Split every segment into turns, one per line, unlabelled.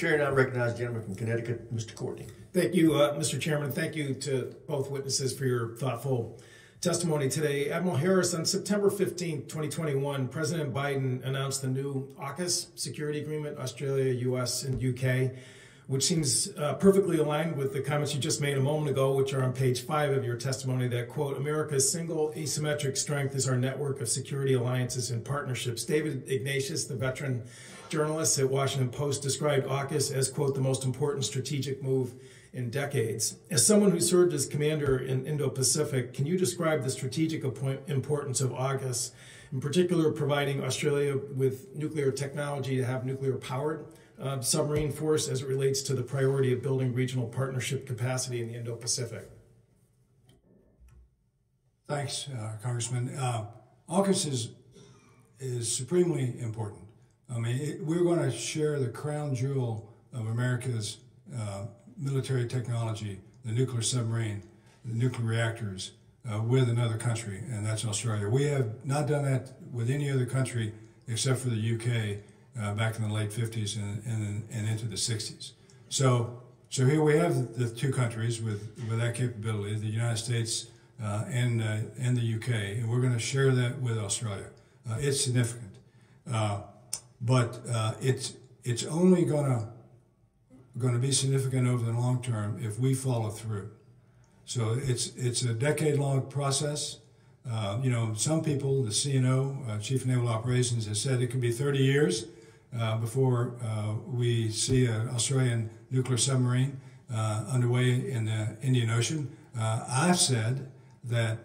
Chair, now recognize the gentleman from Connecticut, Mr. Courtney.
Thank you, Mr. Chairman. Thank you to both witnesses for your thoughtful testimony today. Admiral Harris, on September 15, 2021, President Biden announced the new AUKUS security agreement, Australia, US, and UK, which seems perfectly aligned with the comments you just made a moment ago, which are on page 5 of your testimony, that, quote, America's single asymmetric strength is our network of security alliances and partnerships. David Ignatius, the veteran journalist at Washington Post, described AUKUS as, quote, the most important strategic move in decades. As someone who served as commander in Indo-Pacific, can you describe the strategic importance of AUKUS, in particular providing Australia with nuclear technology to have nuclear-powered submarine force as it relates to the priority of building regional partnership capacity in the Indo-Pacific?
Thanks, Congressman. AUKUS is supremely important. I mean, we're going to share the crown jewel of America's military technology, the nuclear submarine, the nuclear reactors, with another country, and that's Australia. We have not done that with any other country except for the UK back in the late 50s and into the 60s. So here we have the two countries with that capability, the United States and the UK, and we're going to share that with Australia. It's significant, but it's only going to be significant over the long term if we follow through. So it's a decade-long process. You know, some people, the CNO, Chief of Naval Operations, has said it could be 30 years before we see an Australian nuclear submarine underway in the Indian Ocean. I've said that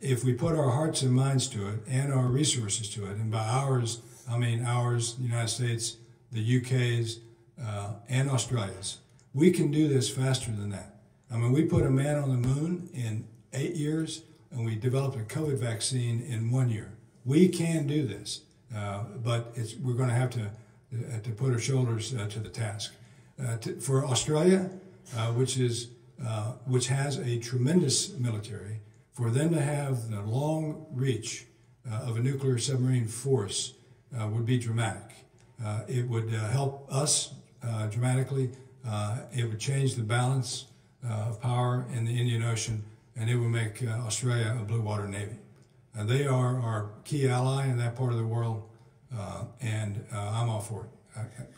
if we put our hearts and minds to it and our resources to it, and by ours, I mean ours, the United States, the UK's, and Australia's, we can do this faster than that. I mean, we put a man on the moon in 8 years, and we developed a COVID vaccine in 1 year. We can do this, but we're going to have to put our shoulders to the task. For Australia, which has a tremendous military, for them to have the long reach of a nuclear submarine force would be dramatic. It would help us dramatically. It would change the balance of power in the Indian Ocean, and it would make Australia a blue water navy. They are our key ally in that part of the world, and I'm all for it.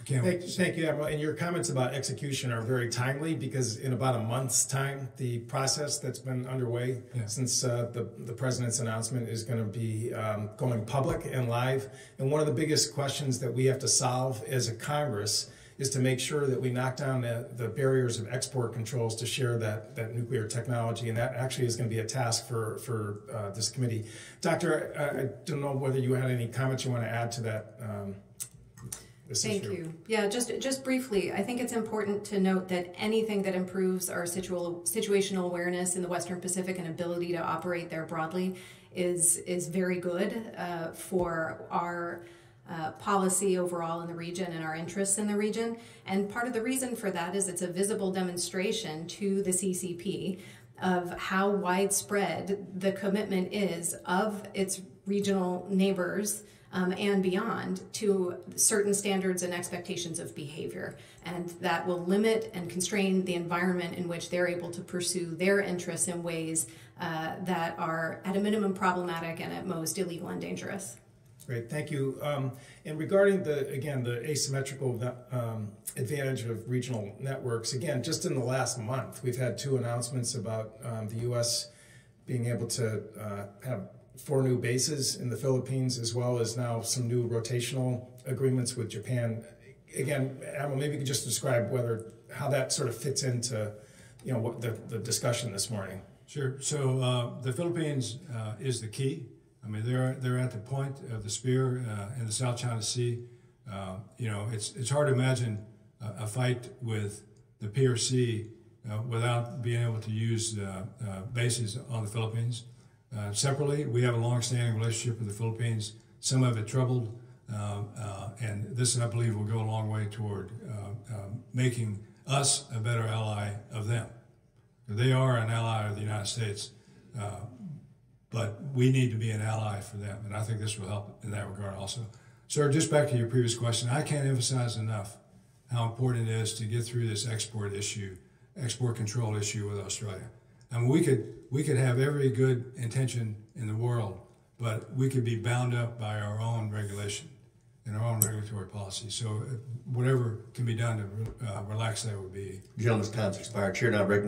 Thank you, Admiral. And your comments about execution are very timely, because in about a month's time, the process that's been underway since the President's announcement is going to be going public and live. And one of the biggest questions that we have to solve as a Congress is to make sure that we knock down the barriers of export controls to share that nuclear technology. And that actually is going to be a task for this committee. Doctor, I don't know whether you had any comments you want to add to that.
Thank you. Yeah, just briefly, I think it's important to note that anything that improves our situational awareness in the Western Pacific and ability to operate there broadly is very good for our policy overall in the region and our interests in the region. And part of the reason for that is it's a visible demonstration to the CCP of how widespread the commitment is of its regional neighbors and beyond to certain standards and expectations of behavior. And that will limit and constrain the environment in which they're able to pursue their interests in ways that are at a minimum problematic and at most illegal and dangerous.
Great, thank you. And regarding the asymmetrical advantage of regional networks, again, just in the last month, we've had 2 announcements about the U.S. being able to have 4 new bases in the Philippines, as well as now some new rotational agreements with Japan. Again, Admiral, maybe you could just describe how that sort of fits into, what the discussion this morning.
Sure. So the Philippines is the key. I mean, they're at the point of the spear in the South China Sea. It's hard to imagine a fight with the PRC without being able to use bases on the Philippines. Separately, we have a long-standing relationship with the Philippines, some of it troubled, and this, I believe, will go a long way toward making us a better ally of them. They are an ally of the United States, but we need to be an ally for them, and I think this will help in that regard also. Sir, just back to your previous question, I can't emphasize enough how important it is to get through this export control issue with Australia. I mean, we could have every good intention in the world, but we could be bound up by our own regulation and our own regulatory policy. So whatever can be done to relax that would be.
Gentleman's time's expired. Chair now recognizes